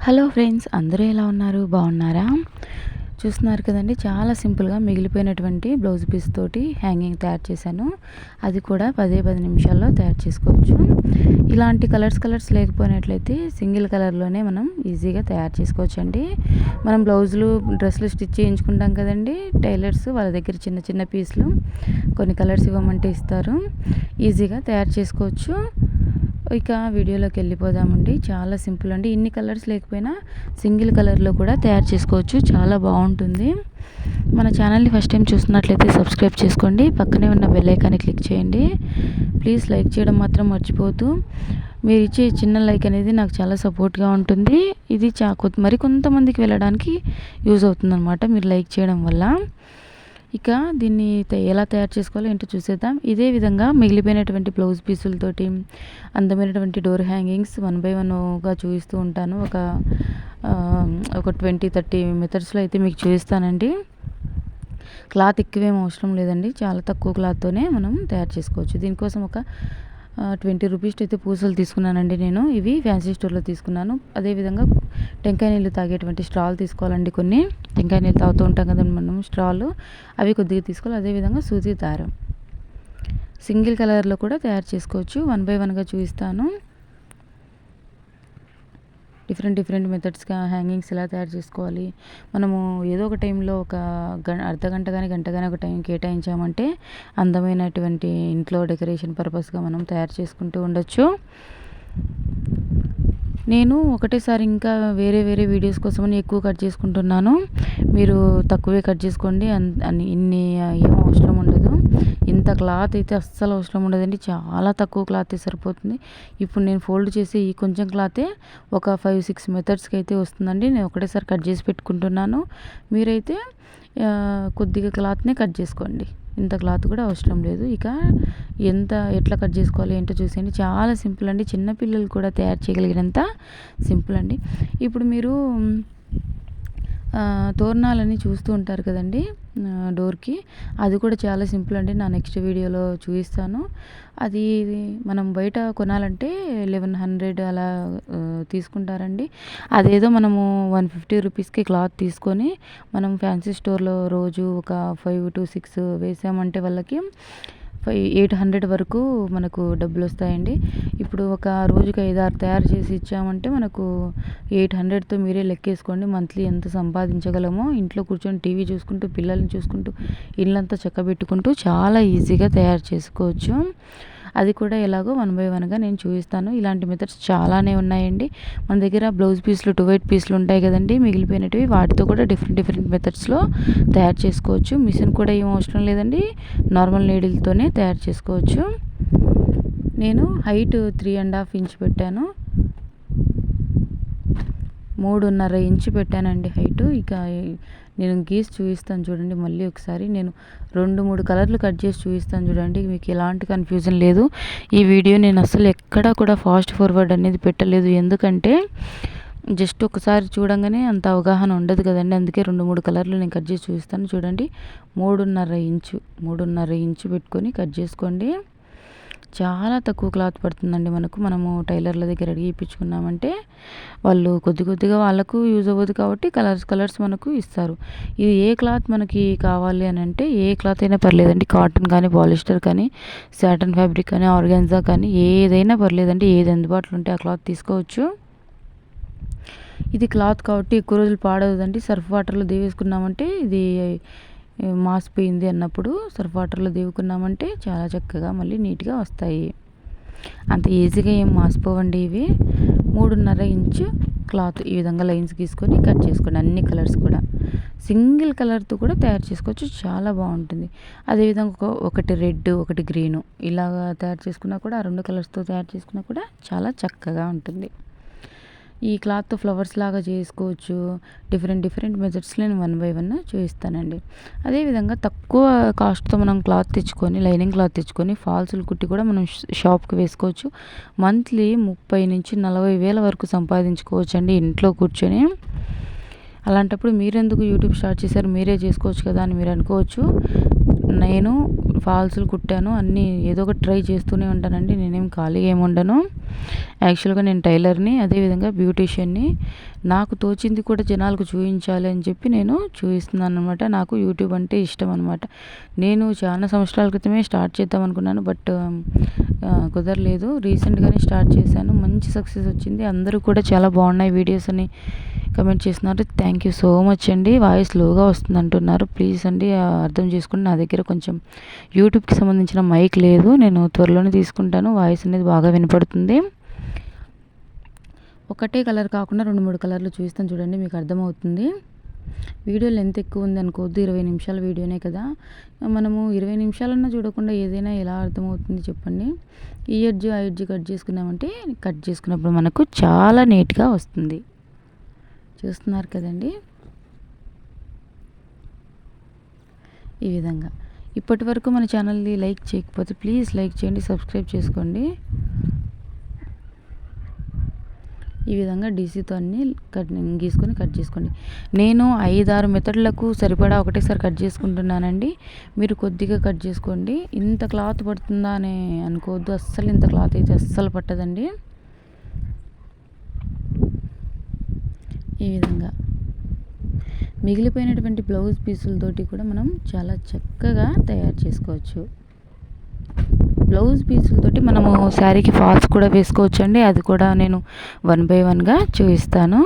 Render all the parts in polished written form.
Hello friends, అందరూ ఎలా ఉన్నారు? బాగున్నారా? చూస్తున్నారు కదండి, చాలా సింపుల్గా మిగిలిపోయినటువంటి బ్లౌజ్ పీస్ తోటి హ్యాంగింగ్ తయారు చేశాను. అది కూడా 10 నిమిషాల్లో తయారు చేసుకోవచ్చు. ఇలాంటి కలర్స్ లేకపోయినట్లయితే సింగిల్ కలర్లోనే మనం ఈజీగా తయారు చేసుకోవచ్చండి. మనం బ్లౌజులు డ్రెస్సులు స్టిచ్ చేయించుకుంటాం కదండి, టైలర్స్ వాళ్ళ దగ్గర చిన్న చిన్న పీసులు కొన్ని కలర్స్ ఇవ్వమంటే ఇస్తారు. ఈజీగా తయారు చేసుకోవచ్చు. ఇక వీడియోలోకి వెళ్ళిపోదామండి. చాలా సింపుల్ అండి. ఇన్ని కలర్స్ లేకపోయినా సింగిల్ కలర్లో కూడా తయారు చేసుకోవచ్చు. చాలా బాగుంటుంది. మన ఛానల్ని ఫస్ట్ టైం చూస్తున్నట్లయితే సబ్స్క్రైబ్ చేసుకోండి. పక్కనే ఉన్న బెల్ ఐకాన్ని క్లిక్ చేయండి. ప్లీజ్ లైక్ చేయడం మాత్రం మర్చిపోవద్దు. మీరు ఇచ్చే చిన్న లైక్ అనేది నాకు చాలా సపోర్ట్గా ఉంటుంది. ఇది మరికొంతమందికి వెళ్ళడానికి యూజ్ అవుతుంది అనమాట మీరు లైక్ చేయడం వల్ల. ఇక దీన్ని ఎలా తయారు చేసుకోవాలో ఏంటో చూసేద్దాం. ఇదే విధంగా మిగిలిపోయినటువంటి బ్లౌజ్ పీసులతోటి అందమైనటువంటి డోర్ హ్యాంగింగ్స్ 1 బై 1గా చూపిస్తూ ఉంటాను. ఒక 20-30 మెథడ్స్లో అయితే మీకు చూపిస్తానండి. క్లాత్ ఎక్కువేం అవసరం లేదండి, చాలా తక్కువ క్లాత్తోనే మనం తయారు చేసుకోవచ్చు. దీనికోసం ఒక 20 రూపీస్ అయితే పూసలు తీసుకున్నానండి నేను. ఇవి ఫ్యాన్సీ స్టోర్లో తీసుకున్నాను. అదేవిధంగా టెంకాయ నీళ్ళు తాగేటువంటి స్ట్రాలు తీసుకోవాలండి. కొన్ని టెంకాయ నీళ్ళు తాగుతూ ఉంటాం కదండి మనం, స్ట్రాలు అవి కొద్దిగా తీసుకోవాలి. అదేవిధంగా సూది దారం సింగిల్ కలర్లో కూడా తయారు చేసుకోవచ్చు. 1 బై 1గా చూపిస్తాను. డిఫరెంట్ మెథడ్స్గా హ్యాంగింగ్స్ ఎలా తయారు చేసుకోవాలి. మనము ఏదో ఒక టైంలో ఒక అర్ధగంట కానీ గంట కానీ ఒక టైం కేటాయించామంటే అందమైనటువంటి ఇంట్లో డెకరేషన్ పర్పస్గా మనం తయారు చేసుకుంటూ ఉండొచ్చు. నేను ఒకటేసారి ఇంకా వేరే వీడియోస్ కోసమని ఎక్కువ కట్ చేసుకుంటున్నాను. మీరు తక్కువే కట్ చేసుకోండి. ఇన్ని ఏం అవసరం ఉండదు. ఇంత క్లాత్ అయితే అస్సలు అవసరం ఉండదండి. చాలా తక్కువ క్లాతే సరిపోతుంది. ఇప్పుడు నేను ఫోల్డ్ చేసి ఈ కొంచెం క్లాతే ఒక 5-6 మెథడ్స్కి అయితే వస్తుందండి. నేను ఒకటేసారి కట్ చేసి పెట్టుకుంటున్నాను. మీరైతే కొద్దిగా క్లాత్నే కట్ చేసుకోండి. ఇంత క్లాత్ కూడా అవసరం లేదు. ఇక ఎట్లా కట్ చేసుకోవాలి ఏంటో చూసేయండి. చాలా సింపుల్ అండి. చిన్నపిల్లలు కూడా తయారు చేయగలిగినంత సింపుల్ అండి. ఇప్పుడు మీరు తోరణాలని చూస్తూ ఉంటారు కదండి డోర్కి, అది కూడా చాలా సింపుల్ అండి. నా నెక్స్ట్ వీడియోలో చూపిస్తాను. అది మనం బయట కొనాలంటే 1100 అలా తీసుకుంటారండి. అదేదో మనము 150 రూపీస్కి క్లాత్ తీసుకొని మనం ఫ్యాన్సీ స్టోర్లో రోజు ఒక 5-6 వేసామంటే వాళ్ళకి 800 వరకు మనకు డబ్బులు వస్తాయండి. ఇప్పుడు ఒక రోజుకి 5-6 తయారు చేసి ఇచ్చామంటే మనకు 800తో మీరే లెక్కేసుకోండి మంత్లీ ఎంత సంపాదించగలమో. ఇంట్లో కూర్చొని టీవీ చూసుకుంటూ, పిల్లల్ని చూసుకుంటూ, ఇల్లంతా చక్కబెట్టుకుంటూ చాలా ఈజీగా తయారు చేసుకోవచ్చు. అది కూడా ఎలాగో 1 బై 1గా నేను చూపిస్తాను. ఇలాంటి మెథడ్స్ చాలానే ఉన్నాయండి. మన దగ్గర బ్లౌజ్ పీస్లు 2 వైట్ పీస్లు ఉంటాయి కదండి మిగిలిపోయినవి, వాటితో కూడా డిఫరెంట్ మెథడ్స్లో తయారు చేసుకోవచ్చు. మిషన్ కూడా ఏం అవసరం లేదండి, నార్మల్ నీడిల్తోనే తయారు చేసుకోవచ్చు. నేను హైట్ 3.5 ఇంచ్ పెట్టాను, 3.5 ఇంచు పెట్టానండి హైటు. ఇక నేను గీసి చూపిస్తాను చూడండి మళ్ళీ ఒకసారి. నేను 2-3 కలర్లు కట్ చేసి చూపిస్తాను చూడండి, మీకు ఎలాంటి కన్ఫ్యూజన్ లేదు. ఈ వీడియో నేను అసలు ఎక్కడా కూడా ఫాస్ట్ ఫార్వర్డ్ అనేది పెట్టలేదు, ఎందుకంటే జస్ట్ ఒకసారి చూడంగానే అంత అవగాహన ఉండదు కదండి. అందుకే 2-3 కలర్లు నేను కట్ చేసి చూపిస్తాను చూడండి. 3.5 ఇంచు పెట్టుకొని కట్ చేసుకోండి. చాలా తక్కువ క్లాత్ పడుతుందండి మనము టైలర్ల దగ్గర అడిగి ఇప్పించుకున్నామంటే వాళ్ళు కొద్దిగా వాళ్ళకు యూజ్ అవ్వదు కాబట్టి కలర్స్ మనకు ఇస్తారు. ఇది ఏ క్లాత్ మనకి కావాలి అని అంటే ఏ క్లాత్ అయినా పర్లేదండి, కాటన్ కానీ, పాలిస్టర్ కానీ, సాటన్ ఫ్యాబ్రిక్ కానీ, ఆర్గాన్జా కానీ, ఏదైనా పర్లేదండి. ఏది అందుబాటులో ఉంటే ఆ క్లాత్ తీసుకోవచ్చు. ఇది క్లాత్ కాబట్టి ఎక్కువ రోజులు పాడవదండి. సర్ఫ్ వాటర్లో దేవేసుకున్నామంటే ఇది మాసిపోయింది అన్నప్పుడు సర్ఫ్ వాటర్లో దేవుకున్నామంటే చాలా చక్కగా మళ్ళీ నీట్గా వస్తాయి. అంత ఈజీగా ఏం మాసిపోవండి ఇవి. 3.5 ఇంచు క్లాత్ ఈ విధంగా లైన్స్ గీసుకొని కట్ చేసుకోండి. అన్ని కలర్స్ కూడా సింగిల్ కలర్తో కూడా తయారు చేసుకోవచ్చు, చాలా బాగుంటుంది. అదేవిధంగా ఒకటి రెడ్, ఒకటి గ్రీను ఇలాగా తయారు చేసుకున్నా కూడా, ఆ 2 కలర్స్తో తయారు చేసుకున్నా కూడా చాలా చక్కగా ఉంటుంది. ఈ క్లాత్తో ఫ్లవర్స్ లాగా చేసుకోవచ్చు. డిఫరెంట్ మెథడ్స్లో నేను 1 బై 1 చూపిస్తానండి. అదేవిధంగా తక్కువ కాస్ట్తో మనం క్లాత్ తెచ్చుకొని, లైనింగ్ క్లాత్ తెచ్చుకొని ఫాల్సులు కుట్టి కూడా మనం షాప్కి వేసుకోవచ్చు. మంత్లీ 30,000-40,000 వేల వరకు సంపాదించుకోవచ్చు అండి ఇంట్లో కూర్చొని. అలాంటప్పుడు మీరెందుకు యూట్యూబ్ స్టార్ట్ చేశారు, మీరే చేసుకోవచ్చు కదా అని మీరు అనుకోవచ్చు. నేను ఫాల్స్లు కుట్టాను, అన్నీ ఏదో ఒకటి ట్రై చేస్తూనే ఉంటానండి. నేనేం ఖాళీగా ఏమి ఉండను. యాక్చువల్గా నేను టైలర్ని, అదేవిధంగా బ్యూటీషియన్ని. నాకు తోచింది కూడా జనాలకు చూపించాలి అని చెప్పి నేను చూపిస్తున్నాను అనమాట. నాకు యూట్యూబ్ అంటే ఇష్టం అనమాట. నేను చాలా సంవత్సరాల క్రితమే స్టార్ట్ చేద్దాం అనుకున్నాను, బట్ కుదరలేదు. రీసెంట్గానే స్టార్ట్ చేశాను, మంచి సక్సెస్ వచ్చింది. అందరూ కూడా చాలా బాగున్నాయి వీడియోస్ అని కమెంట్ చేస్తున్నారు. థ్యాంక్ యూ సో మచ్ అండి. వాయిస్ స్లోగా వస్తుంది అంటున్నారు. ప్లీజ్ అండి అర్థం చేసుకుని, నా దగ్గర కొంచెం యూట్యూబ్కి సంబంధించిన మైక్ లేదు, నేను త్వరలోనే తీసుకుంటాను. వాయిస్ అనేది బాగా వినపడుతుంది. ఒకటే కలర్ కాకుండా 2-3 కలర్లు చూపిస్తాను చూడండి, మీకు అర్థమవుతుంది. వీడియో లెంత్ ఎక్కువ ఉంది అనుకోవద్దు, 20 నిమిషాల వీడియోనే కదా. మనము 20 నిమిషాలన్నా చూడకుండా ఏదైనా ఎలా అర్థమవుతుంది చెప్పండి. ఈ ఎడ్జ్ ఆ ఎడ్జ్ కట్ చేసుకున్నామంటే కట్ చేసుకున్నప్పుడు మనకు చాలా నీట్గా వస్తుంది. చూస్తున్నారు కదండి, ఈ విధంగా. ఇప్పటి వరకు మన ఛానల్ని లైక్ చేయకపోతే ప్లీజ్ లైక్ చేయండి, సబ్స్క్రైబ్ చేసుకోండి. ఈ విధంగా డీసీతో అన్నీ గీసుకొని కట్ చేసుకోండి. నేను 5-6 మెథడ్లకు సరిపడా ఒకటేసారి కట్ చేసుకుంటున్నానండి. మీరు కొద్దిగా కట్ చేసుకోండి. ఇంత క్లాత్ పడుతుందా అని అనుకోవద్దు, అస్సలు ఇంత క్లాత్ అయితే అస్సలు పట్టదండి. ఈ విధంగా మిగిలిపోయినటువంటి బ్లౌజ్ పీసులతోటి కూడా మనం చాలా చక్కగా తయారు చేసుకోవచ్చు. బ్లౌజ్ పీసులతోటి మనము శారీకి ఫాల్స్ కూడా వేసుకోవచ్చు అండి. అది కూడా నేను 1 బై 1గా చూపిస్తాను.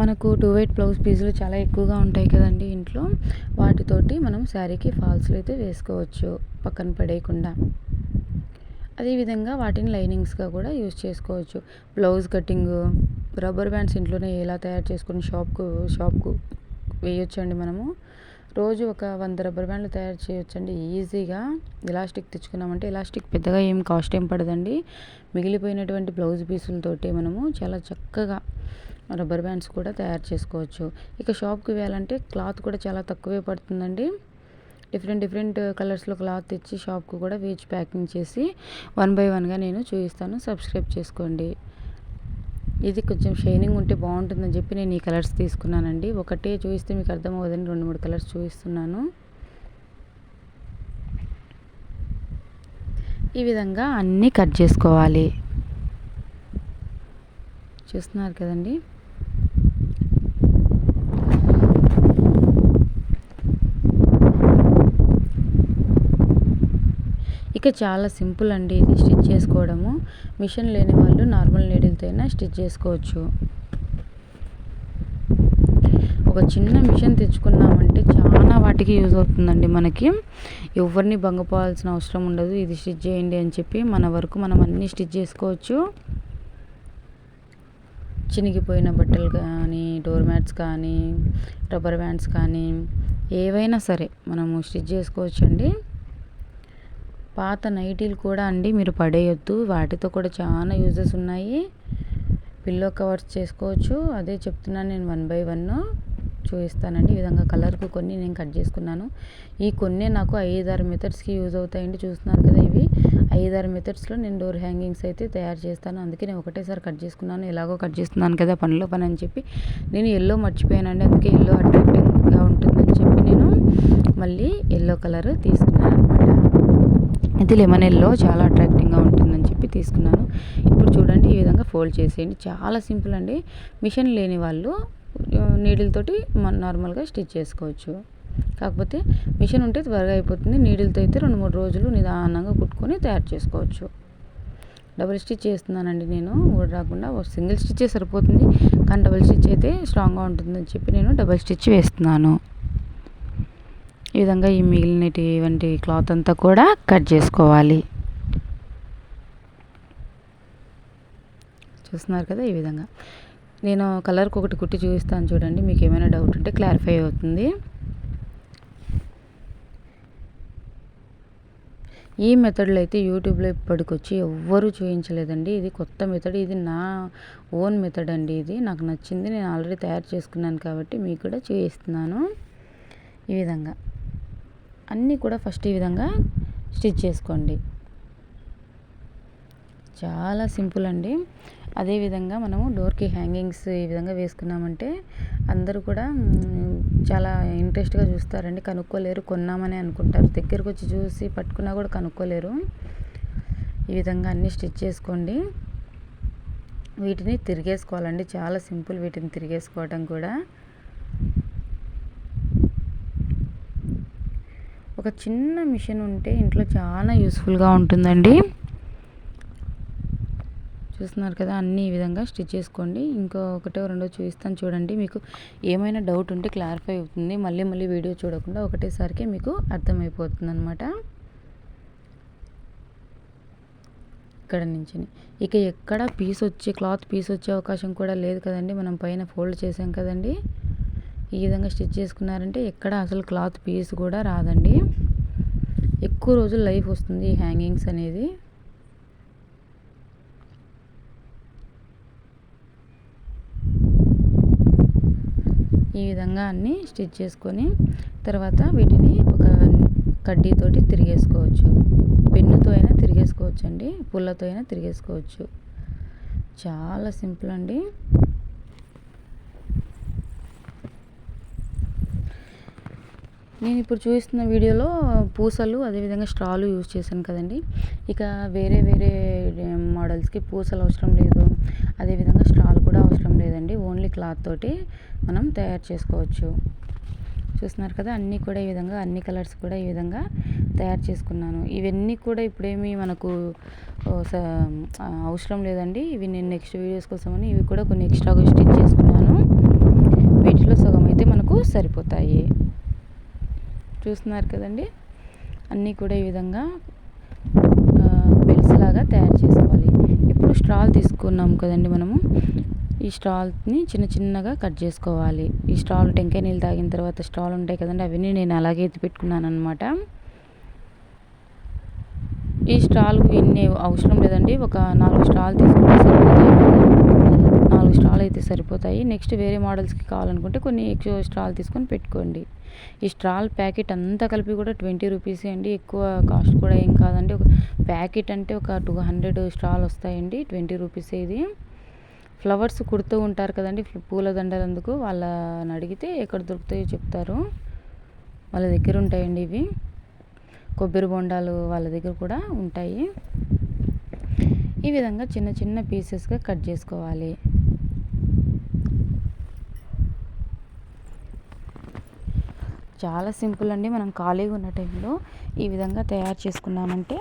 మనకు 2 వైట్ బ్లౌజ్ పీసులు చాలా ఎక్కువగా ఉంటాయి కదండి ఇంట్లో, వాటితోటి మనం శారీకి ఫాల్స్లు అయితే వేసుకోవచ్చు పక్కన పడేయకుండా. అదేవిధంగా వాటిని లైనింగ్స్గా కూడా యూజ్ చేసుకోవచ్చు. బ్లౌజ్ కటింగ్, రబ్బర్ బ్యాండ్స్ ఇంట్లోనే ఎలా తయారు చేసుకుని షాప్కు వేయొచ్చండి. మనము రోజు ఒక 100 రబ్బర్ బ్యాండ్లు తయారు చేయొచ్చండి ఈజీగా. ఎలాస్టిక్ తెచ్చుకున్నామంటే, ఎలాస్టిక్ పెద్దగా ఏం కాస్ట్ ఏం పడదండి. మిగిలిపోయినటువంటి బ్లౌజ్ పీసులతోటి మనము చాలా చక్కగా రబ్బర్ బ్యాండ్స్ కూడా తయారు చేసుకోవచ్చు. ఇక షాప్కి వేయాలంటే క్లాత్ కూడా చాలా తక్కువే పడుతుందండి. డిఫరెంట్ కలర్స్లో క్లాత్ తెచ్చి షాప్కు కూడా వేచి ప్యాకింగ్ చేసి 1 బై 1గా నేను చూపిస్తాను. సబ్స్క్రైబ్ చేసుకోండి. ఇది కొంచెం షైనింగ్ ఉంటే బాగుంటుందని చెప్పి నేను ఈ కలర్స్ తీసుకున్నానండి. ఒకటే చూపిస్తే మీకు అర్థం అవ్వదని 2-3 కలర్స్ చూపిస్తున్నాను. ఈ విధంగా అన్నీ కట్ చేసుకోవాలి. చూస్తున్నారు కదండి, ఇక చాలా సింపుల్ అండి ఇది స్టిచ్ చేసుకోవడము. మిషన్ లేని వాళ్ళు నార్మల్ నీడిల్తో అయినా స్టిచ్ చేసుకోవచ్చు. ఒక చిన్న మిషన్ తెచ్చుకున్నామంటే చాలా వాటికి యూజ్ అవుతుందండి. మనకి ఎవరిని భంగపోవాల్సిన అవసరం ఉండదు. ఇది స్టిచ్ చేయండి అని చెప్పి మన వరకు మనం అన్నీ స్టిచ్ చేసుకోవచ్చు. చినిగిపోయిన బట్టలు కానీ, డోర్ మ్యాట్స్ కానీ, రబ్బర్ బ్యాండ్స్ కానీ, ఏవైనా సరే మనము స్టిచ్ చేసుకోవచ్చు అండి. పాత నైటీలు కూడా అండి మీరు పడేయొద్దు, వాటితో కూడా చాలా యూజెస్ ఉన్నాయి. పిల్లో కవర్స్ చేసుకోవచ్చు. అదే చెప్తున్నాను నేను 1 బై 1 చూపిస్తానండి. ఈ విధంగా కలర్కు కొన్ని నేను కట్ చేసుకున్నాను. ఈ కొన్ని నాకు 5-6 మెథడ్స్కి యూజ్ అవుతాయండి. చూస్తున్నారు కదా, ఇవి 5-6 మెథడ్స్లో నేను డోర్ హ్యాంగింగ్స్ అయితే తయారు చేస్తాను. అందుకే నేను ఒకటేసారి కట్ చేసుకున్నాను. ఎలాగో కట్ చేస్తున్నాను కదా పనిలో పని అని చెప్పి నేను ఎల్లో మర్చిపోయానండి. అందుకే ఎల్లో అట్రాక్టివ్గా ఉంటుందని చెప్పి నేను మళ్ళీ ఎల్లో కలర్ తీసుకున్నాను అనమాట. ఇది లెమన్ ఎల్లో చాలా అట్రాక్టింగ్గా ఉంటుందని చెప్పి తీసుకున్నాను. ఇప్పుడు చూడండి, ఈ విధంగా ఫోల్డ్ చేసేయండి. చాలా సింపుల్ అండి. మిషన్ లేని వాళ్ళు నీడిల్తోటి నార్మల్గా స్టిచ్ చేసుకోవచ్చు. కాకపోతే మిషన్ ఉంటే త్వరగా అయిపోతుంది. నీడిల్తో అయితే 2-3 రోజులు నిదానంగా కుట్టుకొని తయారు చేసుకోవచ్చు. డబుల్ స్టిచ్ చేస్తున్నానండి నేను, ఊడ రాకుండా. సింగిల్ స్టిచ్చే సరిపోతుంది, కానీ డబుల్ స్టిచ్ అయితే స్ట్రాంగ్గా ఉంటుందని చెప్పి నేను డబుల్ స్టిచ్ వేస్తున్నాను. ఈ విధంగా ఈ మిగిలినటువంటి క్లాత్ అంతా కూడా కట్ చేసుకోవాలి. చూస్తున్నారు కదా, ఈ విధంగా నేను కలర్కి ఒకటి కుట్టి చూపిస్తాను చూడండి. మీకు ఏమైనా డౌట్ ఉంటే క్లారిఫై అవుతుంది. ఈ మెథడ్లో అయితే యూట్యూబ్లో ఇప్పటికొచ్చి ఎవ్వరూ చూపించలేదండి. ఇది కొత్త మెథడ్, ఇది నా ఓన్ మెథడ్ అండి. ఇది నాకు నచ్చింది, నేను ఆల్రెడీ తయారు చేసుకున్నాను కాబట్టి మీకు కూడా చూపిస్తున్నాను. ఈ విధంగా అన్నీ కూడా ఫస్ట్ ఈ విధంగా స్టిచ్ చేసుకోండి. చాలా సింపుల్ అండి. అదేవిధంగా మనము డోర్కి హ్యాంగింగ్స్ ఈ విధంగా వేసుకున్నామంటే అందరూ కూడా చాలా ఇంట్రెస్ట్గా చూస్తారండి. కనుక్కోలేరు, కొన్నామని అనుకుంటారు. దగ్గరకు వచ్చి చూసి పట్టుకున్నా కూడా కనుక్కోలేరు. ఈ విధంగా అన్నీ స్టిచ్ చేసుకోండి. వీటిని తిరిగేసుకోవాలండి. చాలా సింపుల్ వీటిని తిరిగేసుకోవటం కూడా. ఒక చిన్న మిషన్ ఉంటే ఇంట్లో చాలా యూస్ఫుల్గా ఉంటుందండి. చూస్తున్నారు కదా, అన్నీ ఈ విధంగా స్టిచ్ చేసుకోండి. ఒకటో రెండో చూపిస్తాను చూడండి. మీకు ఏమైనా డౌట్ ఉంటే క్లారిఫై అవుతుంది. మళ్ళీ మళ్ళీ వీడియో చూడకుండా ఒకటేసారికి మీకు అర్థమైపోతుంది అనమాట. ఇక్కడ నుంచి ఇక ఎక్కడ క్లాత్ పీస్ వచ్చే అవకాశం కూడా లేదు కదండి. మనం పైన ఫోల్డ్ చేసాం కదండి. ఈ విధంగా స్టిచ్ చేసుకున్నారంటే ఎక్కడ అసలు క్లాత్ పీస్ కూడా రాదండి. ఎక్కువ రోజులు లైఫ్ వస్తుంది ఈ హ్యాంగింగ్స్ అనేది. ఈ విధంగా అన్నీ స్టిచ్ చేసుకొని తర్వాత వీటిని ఒక కడ్డీతోటి తిరిగేసుకోవచ్చు. పెన్నుతో అయినా తిరిగేసుకోవచ్చు అండి, పుల్లతో అయినా తిరిగేసుకోవచ్చు. చాలా సింపుల్ అండి. నేను ఇప్పుడు చూస్తున్న వీడియోలో పూసలు అదేవిధంగా స్ట్రాలు యూజ్ చేశాను కదండి. ఇక వేరే మోడల్స్కి పూసలు అవసరం లేదు, అదేవిధంగా స్ట్రాలు కూడా అవసరం లేదండి. ఓన్లీ క్లాత్ తోటి మనం తయారు చేసుకోవచ్చు. చూస్తున్నారు కదా, అన్నీ కూడా ఈ విధంగా అన్ని కలర్స్ కూడా ఈ విధంగా తయారు చేసుకున్నాను. ఇవన్నీ కూడా ఇప్పుడేమి మనకు అవసరం లేదండి. ఇవి నేను నెక్స్ట్ వీడియోస్ కోసమని ఇవి కూడా కొన్ని ఎక్స్ట్రాగా స్టిచ్ చేసుకున్నాను. వీటిలో సగం అయితే మనకు సరిపోతాయి. చూస్తున్నారు కదండి, అన్నీ కూడా ఈ విధంగా బెల్స్ లాగా తయారు చేసుకోవాలి. ఇప్పుడు స్ట్రాల్ తీసుకున్నాం కదండి మనము. ఈ స్ట్రాల్ని చిన్నగా కట్ చేసుకోవాలి. ఈ స్ట్రాల్ టెంకాయ నీళ్ళు తాగిన తర్వాత స్ట్రాల్ ఉంటాయి కదండి, అవన్నీ నేను అలాగే ఎత్తి పెట్టుకున్నాను అనమాట. ఈ స్ట్రాల్ ఇన్ని అవసరం లేదండి. ఒక 4 స్ట్రాల్ తీసుకుంటే సరిపోతాయి. 4 స్ట్రాల్ అయితే సరిపోతాయి. నెక్స్ట్ వేరే మోడల్స్కి కావాలనుకుంటే కొన్ని ఎక్కువ స్ట్రాల్ తీసుకొని పెట్టుకోండి. ఈ స్ట్రాల్ ప్యాకెట్ అంతా కలిపి కూడా 20 రూపీసే అండి. ఎక్కువ కాస్ట్ కూడా ఏం కాదండి. ఒక ప్యాకెట్ అంటే ఒక 200 స్ట్రాల్ వస్తాయండి. 20 రూపీసే ఇది. ఫ్లవర్స్ కుడుతూ ఉంటారు కదండి, పూల దండలందుకు వాళ్ళని అడిగితే ఎక్కడ దొరుకుతాయో చెప్తారు. వాళ్ళ దగ్గర ఉంటాయండి ఇవి. కొబ్బరి బొండాలు వాళ్ళ దగ్గర కూడా ఉంటాయి. ఈ విధంగా చిన్న పీసెస్గా కట్ చేసుకోవాలి. చాలా సింపుల్ అండి. మనం ఖాళీగా ఉన్న టైంలో ఈ విధంగా తయారు చేసుకున్నామంటే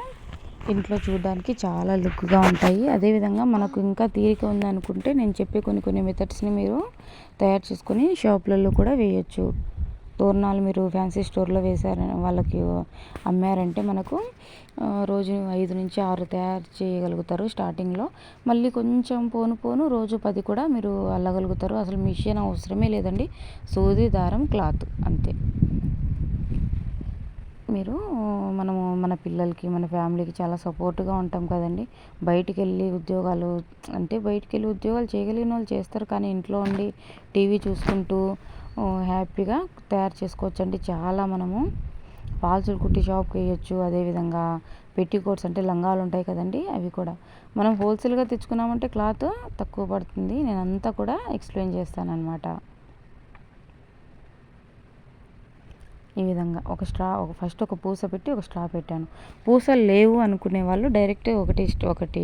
ఇంట్లో చూడడానికి చాలా లుక్గా ఉంటాయి. అదేవిధంగా మనకు ఇంకా తీరిక ఉందనుకుంటే నేను చెప్పే కొన్ని మెథడ్స్ని మీరు తయారు చేసుకొని షాపులలో కూడా వేయచ్చు. తోరణాలు మీరు ఫ్యాన్సీ స్టోర్లో వాళ్ళకి అమ్మారంటే మనకు రోజు 5 నుంచి 6 తయారు చేయగలుగుతారు స్టార్టింగ్లో. మళ్ళీ కొంచెం పోను రోజు 10 కూడా మీరు అల్లగలుగుతారు. అసలు మిషన్ అవసరమే లేదండి. సూది, దారం, క్లాత్ అంతే. మనము మన పిల్లలకి మన ఫ్యామిలీకి చాలా సపోర్ట్గా ఉంటాం కదండి. బయటికి వెళ్ళి ఉద్యోగాలు చేయగలిగిన వాళ్ళు చేస్తారు, కానీ ఇంట్లో ఉండి టీవీ చూసుకుంటూ హ్యాపీగా తయారు చేసుకోవచ్చండి. చాలా మనము ఫాల్సులు కుట్టి షాప్కి వేయచ్చు. అదేవిధంగా పెట్టికోట్స్ అంటే లంగాలు ఉంటాయి కదండి, అవి కూడా మనం హోల్సేల్గా తెచ్చుకున్నామంటే క్లాత్ తక్కువ పడుతుంది. నేను అంతా కూడా ఎక్స్ప్లెయిన్ చేస్తానన్నమాట. ఈ విధంగా ఫస్ట్ ఒక పూస పెట్టి ఒక స్ట్రా పెట్టాను. పూసలు లేవు అనుకునే వాళ్ళు డైరెక్ట్ ఒకటి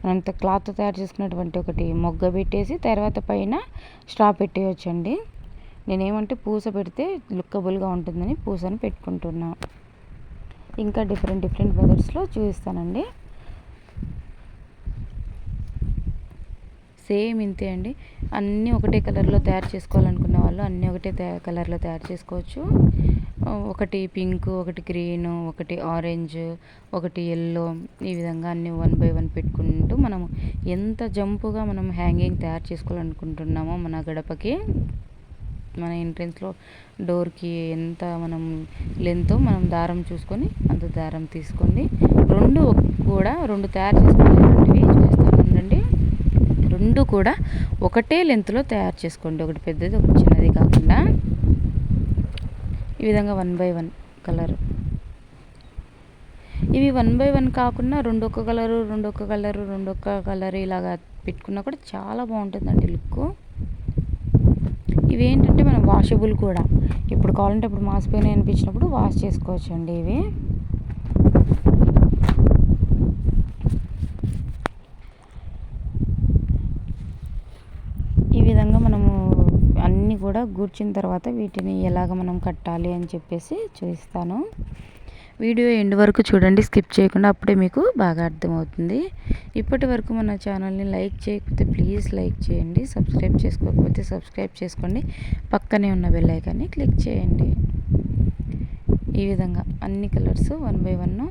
మనం క్లాత్ తయారు చేసుకున్నటువంటి ఒకటి మొగ్గ పెట్టేసి తర్వాత పైన స్ట్రా పెట్టేయచ్చండి. నేనేమంటే పూస పెడితే లుక్కబుల్గా ఉంటుందని పూసని పెట్టుకుంటున్నా. ఇంకా డిఫరెంట్ మెథడ్స్లో చూపిస్తానండి. సేమ్ ఇంతే అండి. అన్నీ ఒకటే కలర్లో తయారు చేసుకోవాలనుకున్న వాళ్ళు అన్నీ ఒకటే కలర్లో తయారు చేసుకోవచ్చు. ఒకటి పింక్, ఒకటి గ్రీన్, ఒకటి ఆరెంజ్, ఒకటి ఎల్లో, ఈ విధంగా అన్నీ 1 by 1 పెట్టుకుంటూ మనము ఎంత జంపుగా మనం హ్యాంగింగ్ తయారు చేసుకోవాలనుకుంటున్నామో మన గడపకి, మన ఎంట్రెన్స్లో డోర్కి ఎంత మనం లెంత్ మనం దారం చూసుకొని అంత దారం తీసుకోండి. రెండు తయారు చేసుకునేటువంటివి చూస్తానండి. 2 కూడా ఒకటే లెంత్లో తయారు చేసుకోండి. ఒకటి పెద్దది ఒకటి చిన్నది కాకుండా ఈ విధంగా 1 by 1 కలర్. ఇవి 1 బై 1 కాకుండా రెండొక్క కలరు రెండొక్క కలరు రెండొక్క కలర్ ఇలాగా పెట్టుకున్నా కూడా చాలా బాగుంటుందండి లుక్. ఇవి ఏంటంటే మనం వాషబుల్ కూడా, ఇప్పుడు కావాలంటే ఇప్పుడు మాసిపోయినాయి అనిపించినప్పుడు వాష్ చేసుకోవచ్చు అండి ఇవి. ఈ విధంగా మనము అన్నీ కూడా గూర్చిన తర్వాత వీటిని ఎలాగ మనం కట్టాలి అని చెప్పేసి చూపిస్తాను. వీడియో ఎండ్ వరకు చూడండి, స్కిప్ చేయకుండా, అప్పుడే మీకు బాగా అర్థమవుతుంది. ఇప్పటి వరకు మన ఛానల్ని లైక్ చేయకపోతే ప్లీజ్ లైక్ చేయండి, సబ్స్క్రైబ్ చేసుకోకపోతే సబ్స్క్రైబ్ చేసుకోండి, పక్కనే ఉన్న బెల్ ఐకాన్ని క్లిక్ చేయండి. ఈ విధంగా అన్ని కలర్స్ 1 బై 1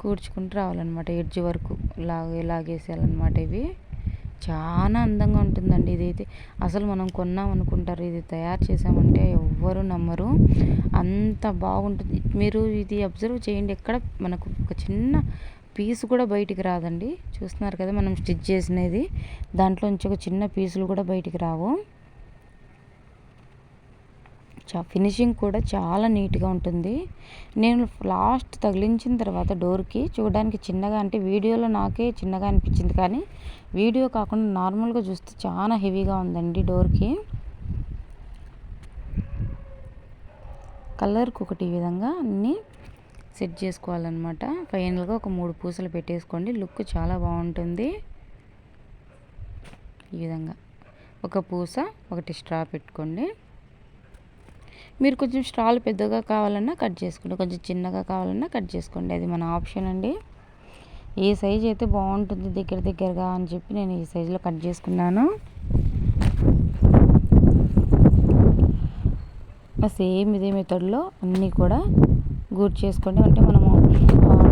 కూర్చుకుంటూ రావాలన్నమాట. ఎడ్జ్ వరకు లాగేసేయాలన్నమాట. ఇవి చాలా అందంగా ఉంటుందండి. ఇదైతే అసలు మనం కొన్నాం అనుకుంటారు, ఇది తయారు చేసామంటే ఎవ్వరు నమ్మరు, అంత బాగుంటుంది. మీరు ఇది అబ్జర్వ్ చేయండి, ఎక్కడ మనకు ఒక చిన్న పీసు కూడా బయటికి రాదండి. చూస్తున్నారు కదా మనం స్టిచ్ చేసినది, దాంట్లోంచి ఒక చిన్న పీసులు కూడా బయటికి రావు. ఫినిషింగ్ కూడా చాలా నీట్గా ఉంటుంది. నేను లాస్ట్ తగిలించిన తర్వాత డోర్కి చూడడానికి చిన్నగా, అంటే వీడియోలో నాకే చిన్నగా అనిపించింది, కానీ వీడియో కాకుండా నార్మల్గా చూస్తే చాలా హెవీగా ఉందండి డోర్కి. కలర్కి ఒకటి ఈ విధంగా అన్నీ సెట్ చేసుకోవాలన్నమాట. ఫైనల్గా ఒక 3 పూసలు పెట్టేసుకోండి, లుక్ చాలా బాగుంటుంది. ఈ విధంగా ఒక పూస ఒకటి స్ట్రా పెట్టుకోండి. మీరు కొంచెం స్ట్రాలు పెద్దగా కావాలన్నా కట్ చేసుకోండి, కొంచెం చిన్నగా కావాలన్నా కట్ చేసుకోండి, అది మన ఆప్షన్ అండి. ఏ సైజ్ అయితే బాగుంటుంది దగ్గరగా అని చెప్పి నేను ఈ సైజులో కట్ చేసుకున్నాను. సేమ్ ఇదే మెథడ్లో అన్నీ కూడా గూడ్ చేసుకోండి. అంటే మనము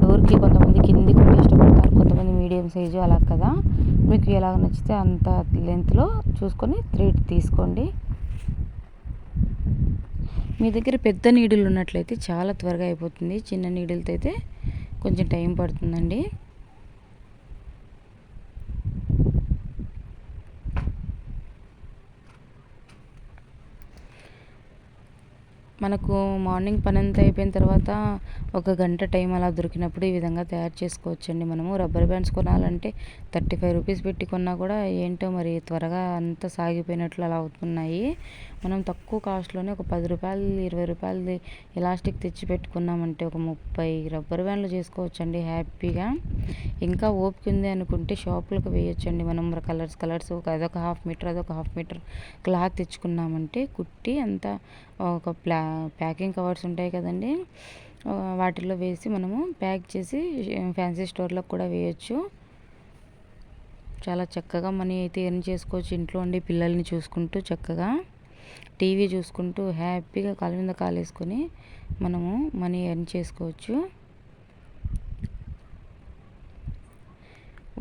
డోర్కి కొంతమంది కిందికి ఉంటే ఇష్టపడతారు, కొంతమంది మీడియం సైజు అలా కదా, మీకు ఎలాగ నచ్చితే అంత లెంత్లో చూసుకొని థ్రెడ్ తీసుకోండి. మీ దగ్గర పెద్ద నీడిల్ ఉన్నట్లయితే చాలా త్వరగా అయిపోతుంది, చిన్న నీడిల్తో అయితే కొంచెం టైం పడుతుందండి. మనకు మార్నింగ్ పని అంతా అయిపోయిన తర్వాత ఒక గంట టైం అలా దొరికినప్పుడు ఈ విధంగా తయారు చేసుకోవచ్చండి. మనము రబ్బర్ బ్యాండ్స్ కొనాలంటే 35 రూపీస్ పెట్టి కొన్నా కూడా ఏంటో మరి త్వరగా అంతా సాగిపోయినట్లు అలా అవుతున్నాయి. మనం తక్కువ కాస్ట్లోనే ఒక 10 రూపాయలు 20 రూపాయలది ఎలాస్టిక్ తెచ్చి పెట్టుకున్నామంటే ఒక 30 రబ్బర్ బ్యాండ్లు చేసుకోవచ్చండి హ్యాపీగా. ఇంకా ఓపిక ఉంది అనుకుంటే షాపులకు వేయొచ్చండి. మనం కలర్స్ అదొక 1/2 మీటర్ అదొక 1/2 మీటర్ క్లాత్ తెచ్చుకున్నామంటే కుట్టి అంతా ఒక ప్యాకింగ్ కవర్స్ ఉంటాయి కదండి, వాటిల్లో వేసి మనము ప్యాక్ చేసి ఫ్యాన్సీ స్టోర్లో కూడా వేయచ్చు. చాలా చక్కగా మనీ అయితే ఎర్న్ చేసుకోవచ్చు ఇంట్లో ఉండి, పిల్లల్ని చూసుకుంటూ చక్కగా టీవీ చూసుకుంటూ హ్యాపీగా కాలు మీద కాలు వేసుకొని మనము మనీ ఎర్న్ చేసుకోవచ్చు.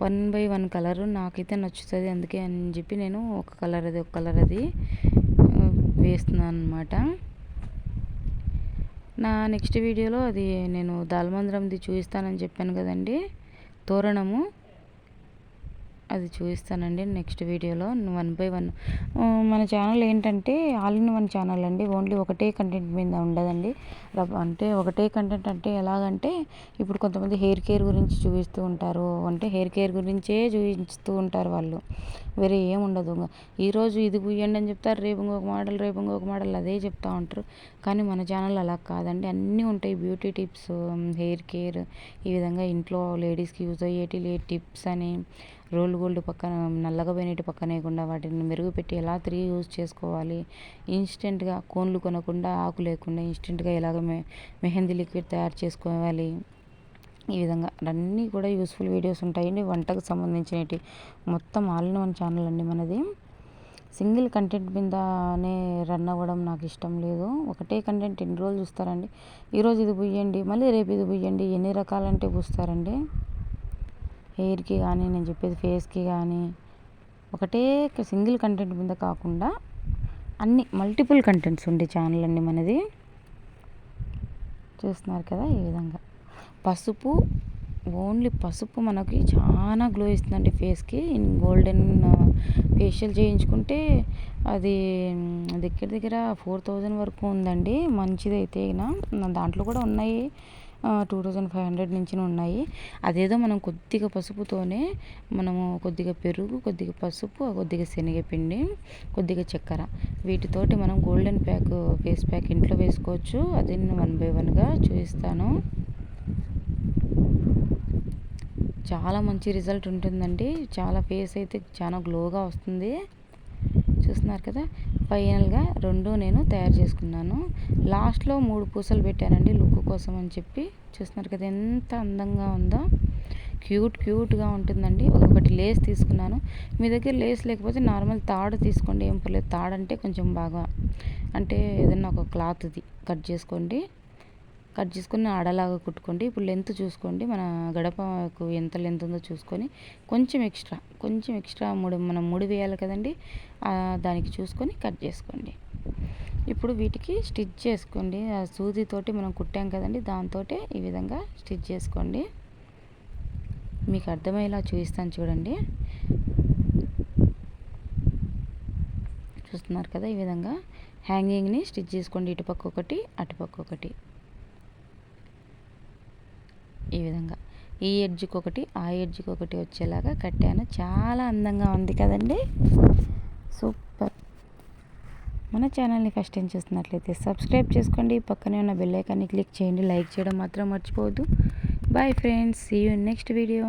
1 బై 1 కలరు నాకైతే నచ్చుతుంది, అందుకే అని చెప్పి నేను ఒక కలర్ అది వేస్తున్నాను అన్నమాట. నా నెక్స్ట్ వీడియోలో అది నేను దాల్మంద్రంది చూపిస్తానని చెప్పాను కదండి, తోరణము, అది చూపిస్తానండి నెక్స్ట్ వీడియోలో 1 బై 1. మన ఛానల్ ఏంటంటే ఆల్ ఇన్ వన్ ఛానల్ అండి, ఓన్లీ ఒకటే కంటెంట్ మీద ఉండదండి. అంటే ఒకటే కంటెంట్ అంటే ఎలాగంటే ఇప్పుడు కొంతమంది హెయిర్ కేర్ గురించి చూపిస్తూ ఉంటారు, అంటే హెయిర్ కేర్ గురించే చూపిస్తూ ఉంటారు వాళ్ళు, వేరే ఏం ఉండదు. ఈరోజు ఇది పూయండి అని చెప్తారు, రేపు ఇంకొక మోడల్ అదే చెప్తూ ఉంటారు. కానీ మన ఛానల్ అలా కాదండి, అన్నీ ఉంటాయి, బ్యూటీ టిప్స్, హెయిర్ కేర్, ఈ విధంగా ఇంట్లో లేడీస్కి యూజ్ అయ్యేటి టిప్స్ అని, రోల్ గోల్డ్ పక్కన నల్లగా పోయినట్టు పక్కన వేయకుండా వాటిని మెరుగుపెట్టి ఎలా తిరిగి యూజ్ చేసుకోవాలి, ఇన్స్టెంట్గా కోన్లు కొనకుండా ఆకు లేకుండా ఇన్స్టెంట్గా ఎలాగ మెహందీ లిక్విడ్ తయారు చేసుకోవాలి, ఈ విధంగా అన్నీ కూడా యూస్ఫుల్ వీడియోస్ ఉంటాయండి. వంటకు సంబంధించినవి మొత్తం ఆల్ ఇన్ వన్ ఛానల్ అండి మనది. సింగిల్ కంటెంట్ మీదనే రన్ అవ్వడం నాకు ఇష్టం లేదు. ఒకటే కంటెంట్ ఎన్ని రోజులు చూస్తారండి, ఈరోజు ఇది పూయండి మళ్ళీ రేపు ఇది పూయండి, ఎన్ని రకాలంటే పూస్తారండి. హెయిర్కి కానీ నేను చెప్పేది ఫేస్కి కానీ, ఒకటే సింగిల్ కంటెంట్ మీద కాకుండా అన్ని మల్టిపుల్ కంటెంట్స్ ఉండే ఛానల్ అండి మనది. చూస్తున్నారు కదా ఈ విధంగా పసుపు, ఓన్లీ పసుపు మనకి చాలా గ్లో ఇస్తుందండి ఫేస్కి. గోల్డెన్ ఫేషియల్ చేయించుకుంటే అది దగ్గర 4000 వరకు ఉందండి, మంచిదైతే దాంట్లో కూడా ఉన్నాయి 2500 నుంచి ఉన్నాయి. అదేదో మనం కొద్దిగా పసుపుతోనే మనము కొద్దిగా పెరుగు, కొద్దిగా పసుపు, కొద్దిగా శనగపిండి, కొద్దిగా చక్కెర వీటితోటి మనం గోల్డెన్ ఫేస్ ప్యాక్ ఇంట్లో వేసుకోవచ్చు. అది నేను 1 బై 1గా చూపిస్తాను. చాలా మంచి రిజల్ట్ ఉంటుందండి. చాలా ఫేస్ అయితే చాలా గ్లోగా వస్తుంది. చూస్తున్నారు కదా, ఫైనల్గా 2 నేను తయారు చేసుకున్నాను. లాస్ట్లో 3 పూసలు పెట్టానండి లుక్ కోసం అని చెప్పి. చూస్తున్నారు కదా ఎంత అందంగా ఉందో, క్యూట్గా ఉంటుందండి. ఒకటి లేస్ తీసుకున్నాను. మీ దగ్గర లేస్ లేకపోతే నార్మల్ తాడు తీసుకోండి, ఏం పర్లేదు. తాడు అంటే కొంచెం బాగా అంటే ఏదన్నా ఒక క్లాత్ది కట్ చేసుకోండి. కట్ చేసుకుని ఆడలాగా కుట్టుకోండి. ఇప్పుడు లెంత్ చూసుకోండి, మన గడపకు ఎంత లెంత్ ఉందో చూసుకొని కొంచెం ఎక్స్ట్రా మనం ముడి వేయాలి కదండి, దానికి చూసుకొని కట్ చేసుకోండి. ఇప్పుడు వీటికి స్టిచ్ చేసుకోండి. ఆ సూదితోటి మనం కుట్టాం కదండి, దాంతో ఈ విధంగా స్టిచ్ చేసుకోండి. మీకు అర్థమయ్యేలా చూపిస్తాను చూడండి. చూస్తున్నారు కదా, ఈ విధంగా హ్యాంగింగ్ని స్టిచ్ చేసుకోండి. ఇటుపక్క ఒకటి, అటుపక్క ఒకటి, ఈ విధంగా ఈ ఎడ్జ్కి ఒకటి, ఆ ఎడ్జ్కి ఒకటి వచ్చేలాగా కట్టాను. చాలా అందంగా ఉంది కదండి, సూపర్. మన ఛానల్ని ఫస్ట్ టైం చూస్తున్నట్లయితే సబ్స్క్రైబ్ చేసుకోండి. పక్కనే ఉన్న బెల్ ఐకాన్ని క్లిక్ చేయండి. లైక్ చేయడం మాత్రం మర్చిపోవద్దు. Bye friends, see you in next video.